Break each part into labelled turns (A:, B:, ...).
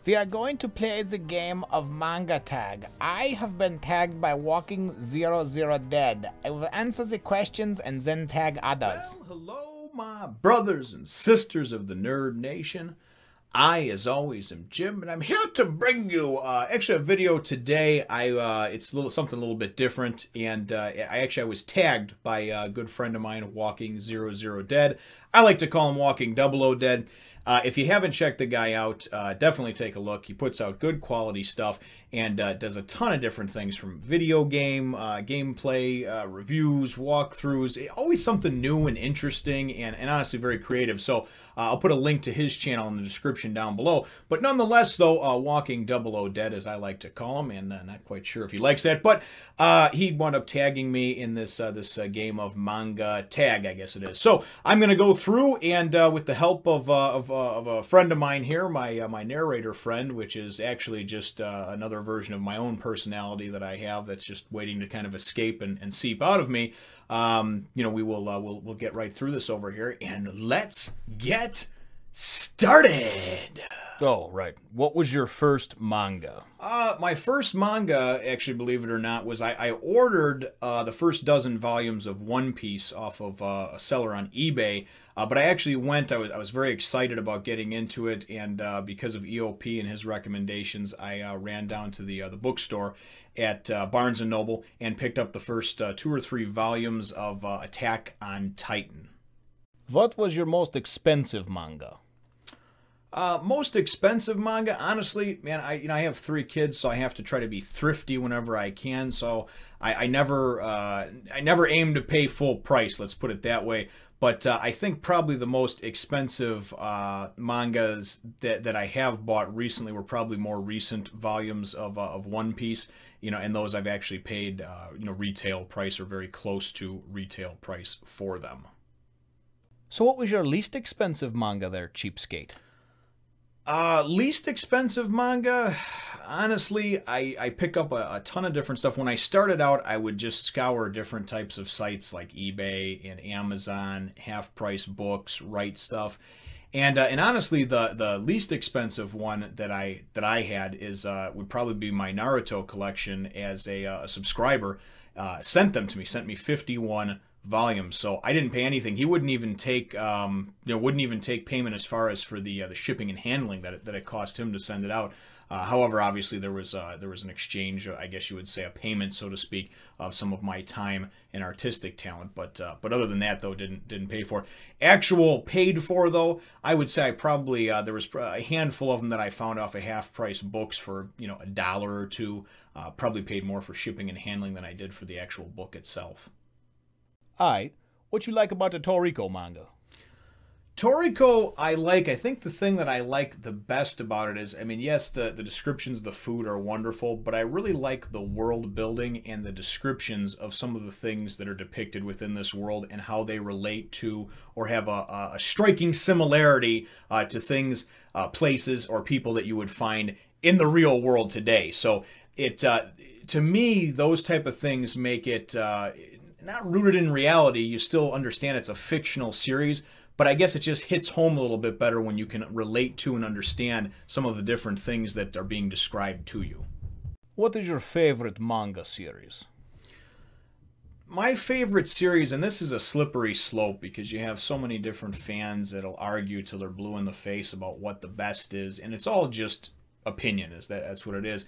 A: We are going to play the game of manga tag. I have been tagged by Walking00dead. I will answer the questions and then tag others.
B: Well, hello, my brothers and sisters of the Nerd Nation. I, as always, am Jim, and I'm here to bring you actually a video today. It's something a little bit different, and I was tagged by a good friend of mine, Walking00dead. I like to call him Walking00dead. If you haven't checked the guy out, definitely take a look. He puts out good quality stuff and does a ton of different things, from video game, gameplay, reviews, walkthroughs. Always something new and interesting and honestly very creative. So I'll put a link to his channel in the description down below. But nonetheless, though, Walking00dead, as I like to call him, and not quite sure if he likes that, but he wound up tagging me in this game of manga tag, I guess it is. So I'm going to go through, and with the help of a friend of mine here, my narrator friend, which is actually just another version of my own personality that I have that's just waiting to kind of escape and seep out of me. We'll get right through this over here, and let's get started.
A: Oh, right. What was your first manga?
B: My first manga, actually, believe it or not, was I ordered the first dozen volumes of One Piece off of a seller on eBay. But I actually went, I was very excited about getting into it, and because of EOP and his recommendations, I ran down to the bookstore at Barnes & Noble and picked up the first 2 or 3 volumes of Attack on Titan.
A: What was your most expensive manga?
B: Most expensive manga, honestly, man, I have 3 kids, so I have to try to be thrifty whenever I can. So I never aim to pay full price, let's put it that way. But I think probably the most expensive mangas that I have bought recently were probably more recent volumes of One Piece, and those I've actually paid retail price or very close to retail price for them.
A: So what was your least expensive manga there, cheapskate?
B: Least expensive manga, honestly, I pick up a ton of different stuff. When I started out, I would just scour different types of sites like eBay and Amazon, half-price books, Right Stuff. And honestly, the least expensive one that I had would probably be my Naruto collection. As a subscriber sent me 51 volumes, so I didn't pay anything. He wouldn't even take payment as far as for the shipping and handling that it cost him to send it out. However, obviously there was an exchange, I guess you would say, a payment, so to speak, of some of my time and artistic talent. But other than that, though, didn't pay for it. Actual paid for, though, I would say I probably there was a handful of them that I found off of half-price books for $1 or $2. Probably paid more for shipping and handling than I did for the actual book itself.
A: Alright, what you like about the Toriko manga?
B: Toriko, I like. I think the thing that I like the best about it is, yes, the descriptions of the food are wonderful, but I really like the world building and the descriptions of some of the things that are depicted within this world and how they relate to or have a striking similarity to things, places, or people that you would find in the real world today. So to me, those type of things make it not rooted in reality. You still understand it's a fictional series, but I guess it just hits home a little bit better when you can relate to and understand some of the different things that are being described to you.
A: What is your favorite manga series?
B: My favorite series, and this is a slippery slope because you have so many different fans that'll argue till they're blue in the face about what the best is, and it's all just opinion. That's what it is.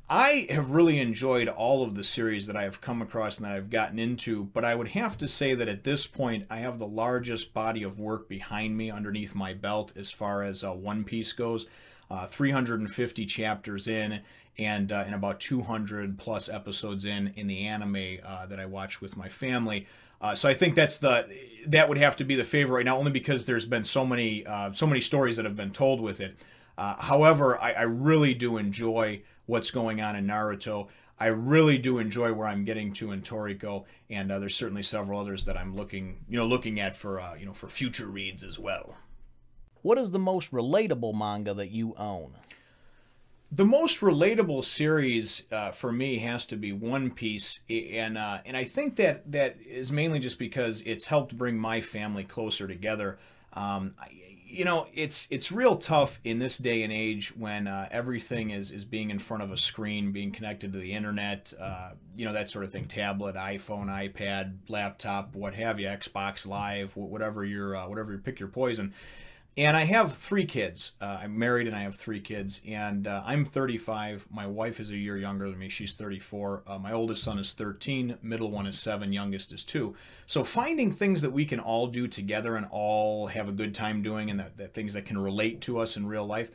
B: I have really enjoyed all of the series that I have come across and that I've gotten into, but I would have to say that at this point I have the largest body of work behind me underneath my belt as far as One Piece goes. 350 chapters in, and about 200 plus episodes in the anime that I watch with my family. So I think that would have to be the favorite right now, only because there's been so many stories that have been told with it. However, I really do enjoy what's going on in Naruto. I really do enjoy where I'm getting to in Toriko, and there's certainly several others that I'm looking at for for future reads as well.
A: What is the most relatable manga that you own?
B: The most relatable series for me has to be One Piece, and I think that is mainly just because it's helped bring my family closer together. You know, it's real tough in this day and age when everything is being in front of a screen, being connected to the internet, you know, that sort of thing, tablet, iPhone, iPad, laptop, what have you, Xbox Live, whatever you pick your poison. And I have 3 kids. I'm married and I have 3 kids. And I'm 35. My wife is a year younger than me. She's 34. My oldest son is 13. Middle one is 7. Youngest is 2. So finding things that we can all do together and all have a good time doing, and that things that can relate to us in real life,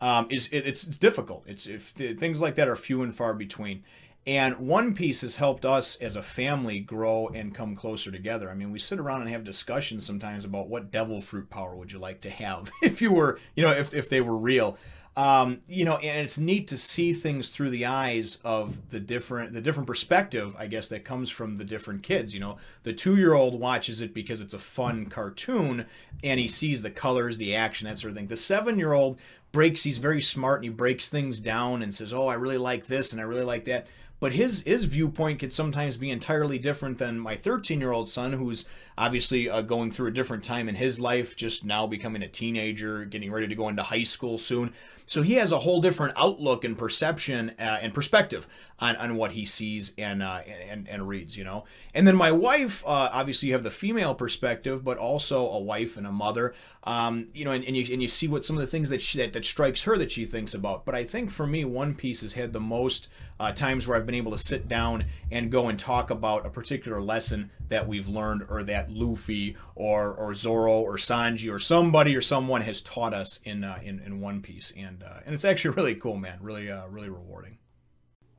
B: it's difficult. Things like that are few and far between. And One Piece has helped us as a family grow and come closer together. I mean, we sit around and have discussions sometimes about what devil fruit power would you like to have if you were, you know, if they were real. You know, and it's neat to see things through the eyes of the different perspective, I guess, that comes from the different kids. You know, the 2-year-old watches it because it's a fun cartoon and he sees the colors, the action, that sort of thing. The 7-year-old he's very smart and he breaks things down and says, oh, I really like this and I really like that. But his viewpoint could sometimes be entirely different than my 13-year-old son, who's obviously going through a different time in his life, just now becoming a teenager, getting ready to go into high school soon. So he has a whole different outlook and perception and perspective on what he sees and reads, you know. And then my wife, obviously you have the female perspective, but also a wife and a mother, you know, and you see what some of the things that strikes her that she thinks about. But I think for me, One Piece has had the most times where I've been able to sit down and go and talk about a particular lesson that we've learned, or that Luffy or Zoro or Sanji or somebody or someone has taught us in One Piece, and it's actually really cool, man. Really rewarding.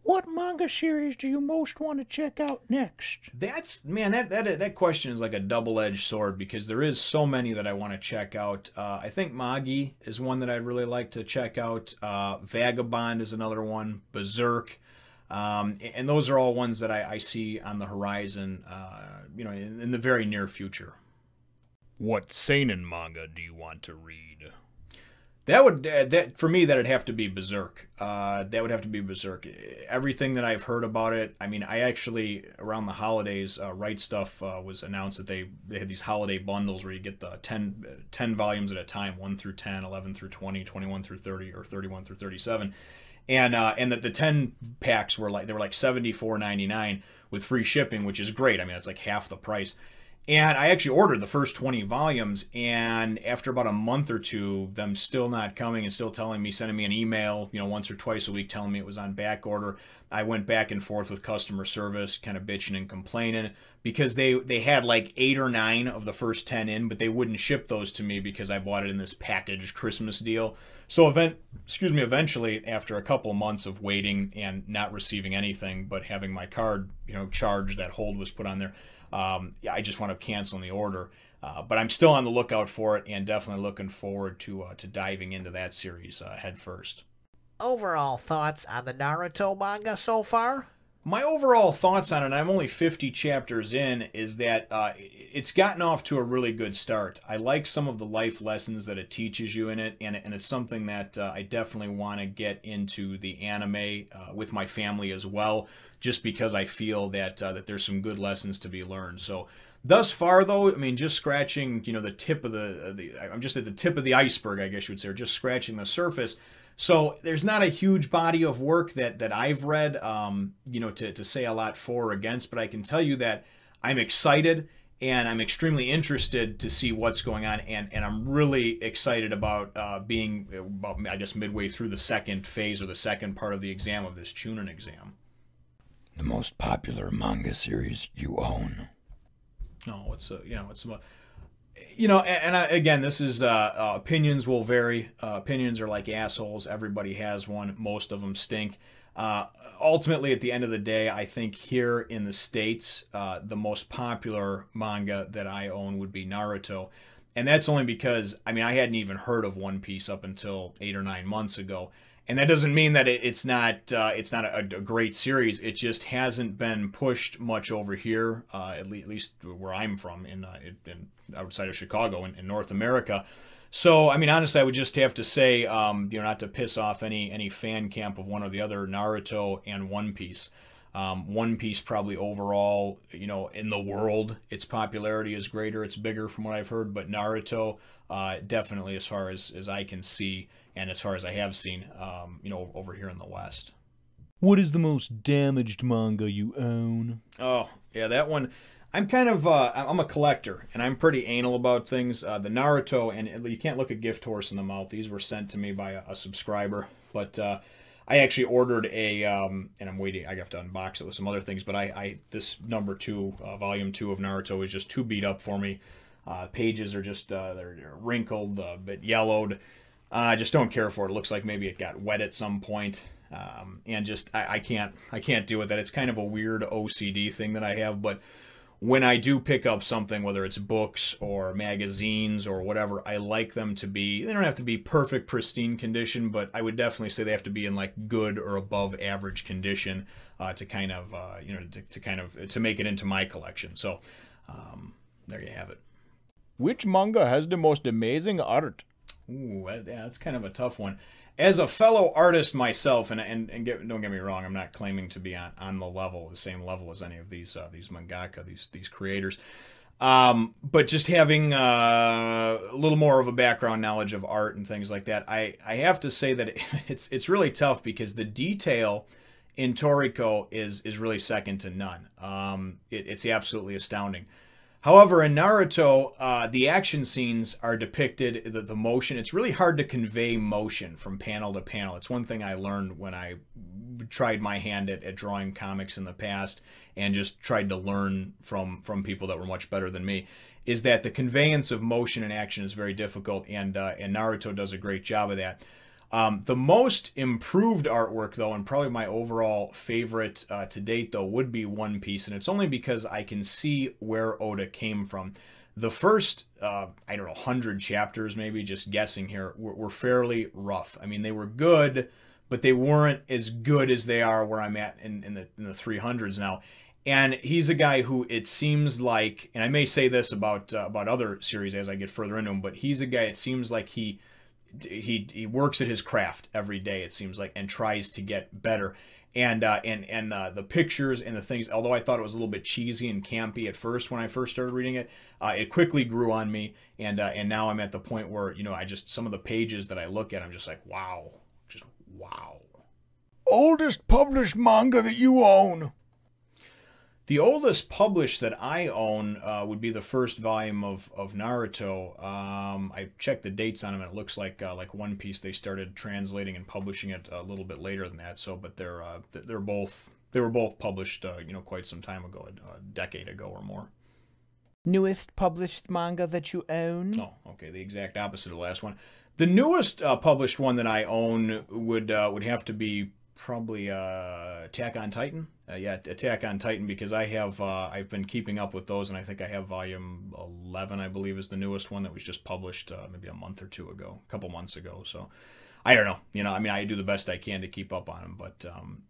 A: What manga series do you most want to check out next?
B: That question is like a double-edged sword, because there is so many that I want to check out. I think Magi is one that I'd really like to check out. Vagabond is another one. Berserk. And those are all ones that I see on the horizon, you know, in the very near future.
C: What Seinen manga do you want to read?
B: For me, that'd have to be Berserk. That would have to be Berserk. Everything that I've heard about it, I mean, I actually, around the holidays, Right Stuff was announced that they had these holiday bundles where you get the 10 volumes at a time, 1 through 10, 11 through 20, 21 through 30, or 31 through 37. And that the 10 packs were like $74.99 with free shipping, which is great. I mean, it's like half the price. And I actually ordered the first 20 volumes, and after about a month or two, them still not coming and still sending me an email, you know, once or twice a week telling me it was on back order. I went back and forth with customer service, kind of bitching and complaining, because they had like 8 or 9 of the first 10 in, but they wouldn't ship those to me because I bought it in this packaged Christmas deal. So eventually, after a couple of months of waiting and not receiving anything, but having my card, you know, charged, that hold was put on there, I just wound up canceling the order. But I'm still on the lookout for it, and definitely looking forward to diving into that series head first.
A: Overall thoughts on the Naruto manga so far?
B: My overall thoughts on it, I'm only 50 chapters in, is that it's gotten off to a really good start. I like some of the life lessons that it teaches you in it, and it's something that I definitely want to get into the anime with my family as well, just because I feel that there's some good lessons to be learned. So thus far, though, I mean, just scratching, you know, the tip of I'm just at the tip of the iceberg, I guess you would say, or just scratching the surface. So there's not a huge body of work that I've read, you know, to say a lot for or against, but I can tell you that I'm excited and I'm extremely interested to see what's going on, and I'm really excited about being about, I guess, midway through the second phase or the second part of the exam of this Chunin exam.
D: The most popular manga series you own?
B: No, it's about. You know, and again, this is opinions will vary. Opinions are like assholes. Everybody has one. Most of them stink. Ultimately, at the end of the day, I think here in the States, the most popular manga that I own would be Naruto. And that's only because, I mean, I hadn't even heard of One Piece up until 8 or 9 months ago. And that doesn't mean that it's not a great series. It just hasn't been pushed much over here, at least where I'm from, in outside of Chicago, in North America. So, I mean, honestly, I would just have to say, you know, not to piss off any fan camp of one or the other, Naruto and One Piece. One Piece probably overall, you know, in the world, its popularity is greater, it's bigger from what I've heard, but Naruto, definitely as far as I can see, and as far as I have seen, you know, over here in the West.
C: What is the most damaged manga you own?
B: Oh, yeah, that one. I'm kind of, I'm a collector, and I'm pretty anal about things. The Naruto, and you can't look a gift horse in the mouth. These were sent to me by a subscriber, but I actually ordered a, and I'm waiting, I have to unbox it with some other things, but this number 2, volume 2 of Naruto is just too beat up for me. Pages are just, they're wrinkled, a bit yellowed. I just don't care for it. It looks like maybe it got wet at some point. And just, I can't deal with that. It's kind of a weird OCD thing that I have, but when I do pick up something, whether it's books or magazines or whatever, I like them to be, they don't have to be perfect, pristine condition, but I would definitely say they have to be in like good or above average condition, to kind of, you know, to make it into my collection. So, there you have it.
C: Which manga has the most amazing art?
B: Ooh, that's kind of a tough one. As a fellow artist myself, and don't get me wrong, I'm not claiming to be on the same level as any of these mangaka, these creators. But just having a little more of a background knowledge of art and things like that, I have to say that it's really tough because the detail in Toriko is really second to none. It's absolutely astounding. However, in Naruto, the action scenes are depicted, the motion, it's really hard to convey motion from panel to panel. It's one thing I learned when I tried my hand at drawing comics in the past and just tried to learn from people that were much better than me, is that the conveyance of motion and action is very difficult, and Naruto does a great job of that. The most improved artwork, though, and probably my overall favorite to date, though, would be One Piece, and it's only because I can see where Oda came from. The first, I don't know, 100 chapters, maybe, just guessing here, were fairly rough. I mean, they were good, but they weren't as good as they are where I'm at in the 300s now. And he's a guy who, it seems like, and I may say this about other series as I get further into him, but he's a guy, it seems like he works at his craft every day, it seems like, and tries to get better. And the pictures and the things, although I thought it was a little bit cheesy and campy at first when I first started reading it, it quickly grew on me. And now I'm at the point where, you know, some of the pages that I look at, I'm just like, wow, just wow.
C: Oldest published manga that you own?
B: The oldest published that I own would be the first volume of Naruto. I checked the dates on them, and it looks like One Piece, they started translating and publishing it a little bit later than that. So, but they were both published, you know, quite some time ago, a decade ago or more.
A: Newest published manga that you own?
B: Oh, okay, the exact opposite of the last one. The newest published one that I own would have to be probably Attack on Titan. Yeah, Attack on Titan, because I've been keeping up with those, and I think I have volume 11, I believe, is the newest one that was just published maybe a month or two ago, a couple months ago. So I don't know, you know, I mean, I do the best I can to keep up on them, but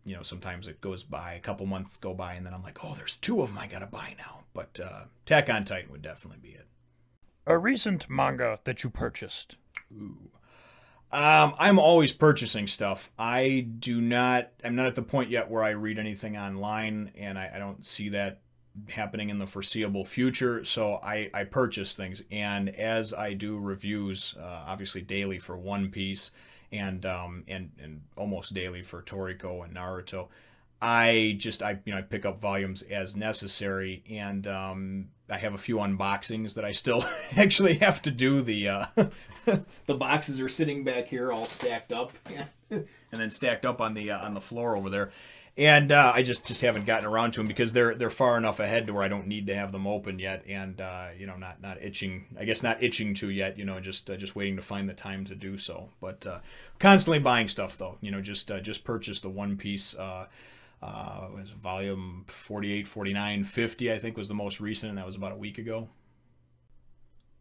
B: you know, sometimes it goes by, a couple months go by, and then I'm like, oh, there's 2 of them I gotta buy now. But Attack on Titan would definitely be it.
C: A recent manga that you purchased?
B: Ooh. I'm always purchasing stuff. I'm not at the point yet where I read anything online, and I don't see that happening in the foreseeable future. So I purchase things, and as I do reviews, obviously daily for One Piece, and almost daily for Toriko and Naruto, I pick up volumes as necessary, and I have a few unboxings that I still actually have to do. The boxes are sitting back here all stacked up, and then stacked up on the floor over there, and I just haven't gotten around to them because they're far enough ahead to where I don't need to have them open yet, and you know, not itching. I guess not itching to yet. You know, just waiting to find the time to do so. But constantly buying stuff, though. You know, just purchased the One Piece. Was volume 48, 49, 50, I think was the most recent, and that was about a week ago.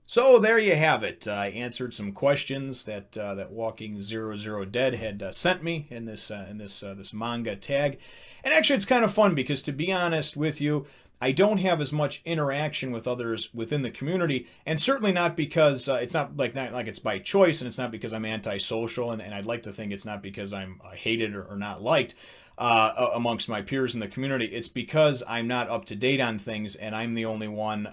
B: So there you have it. I answered some questions that Walking00dead had sent me in this manga tag, and actually it's kind of fun because, to be honest with you, I don't have as much interaction with others within the community, and certainly not because it's not like it's by choice, and it's not because I'm antisocial, and I'd like to think it's not because I'm hated or not liked. amongst my peers in the community. It's because I'm not up to date on things, and I'm the only one,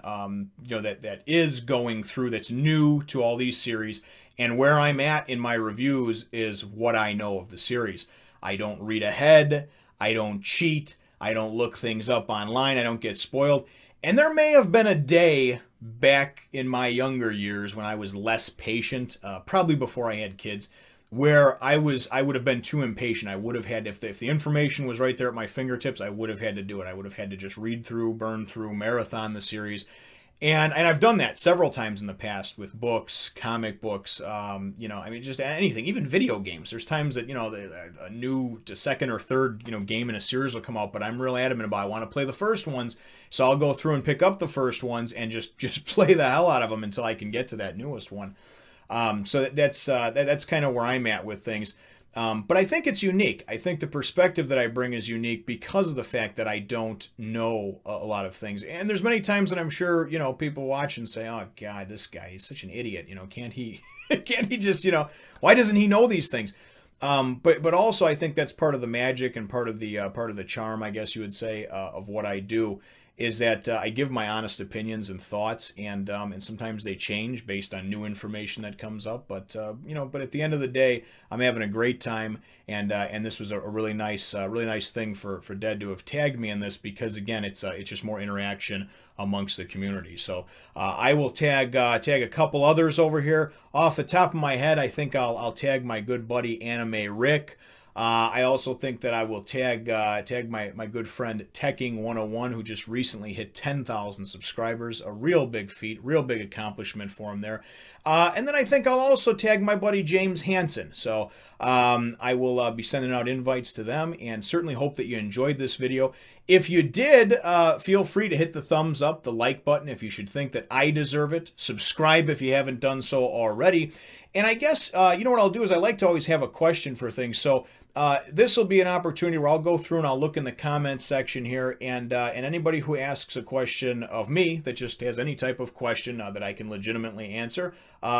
B: you know, that is going through, that's new to all these series. And where I'm at in my reviews is what I know of the series. I don't read ahead. I don't cheat. I don't look things up online. I don't get spoiled. And there may have been a day back in my younger years when I was less patient, probably before I had kids, where I would have been too impatient. I would have had, if the information was right there at my fingertips, I would have had to do it. I would have had to just read through, burn through, marathon the series. And I've done that several times in the past with books, comic books, you know, I mean, just anything, even video games. There's times that, you know, a new second or third, you know, game in a series will come out, but I'm really adamant about I want to play the first ones. So I'll go through and pick up the first ones and just play the hell out of them until I can get to that newest one. So that's kind of where I'm at with things. But I think it's unique. I think the perspective that I bring is unique because of the fact that I don't know a lot of things. And there's many times that I'm sure, you know, people watch and say, oh God, this guy, he's such an idiot. You know, can't he just, you know, why doesn't he know these things? But also I think that's part of the magic and part of the charm, I guess you would say, of what I do, is that I give my honest opinions and thoughts, and sometimes they change based on new information that comes up. But you know, but at the end of the day, I'm having a great time, and this was a really nice thing for Dead to have tagged me in this, because again, it's just more interaction amongst the community. So I will tag a couple others over here. Off the top of my head, I think I'll tag my good buddy animerick. I also think that I will tag my good friend Teching101, who just recently hit 10,000 subscribers. A real big feat, real big accomplishment for him there. And then I think I'll also tag my buddy JaymesHanson. So I will be sending out invites to them, and certainly hope that you enjoyed this video. If you did, feel free to hit the thumbs up, the like button if you should think that I deserve it. Subscribe if you haven't done so already. And I guess, you know what I'll do is I like to always have a question for things. So this will be an opportunity where I'll go through and I'll look in the comments section here, and anybody who asks a question of me that just has any type of question that I can legitimately answer,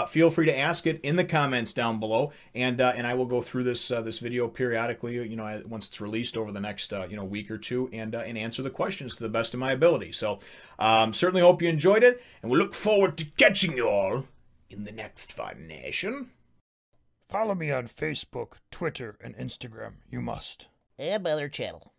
B: feel free to ask it in the comments down below, and I will go through this video periodically, you know, once it's released over the next you know, week or two, and answer the questions to the best of my ability. So certainly hope you enjoyed it, and we look forward to catching you all in the next Fun Nation.
C: Follow me on Facebook, Twitter, and Instagram. You must.
A: And my other channel.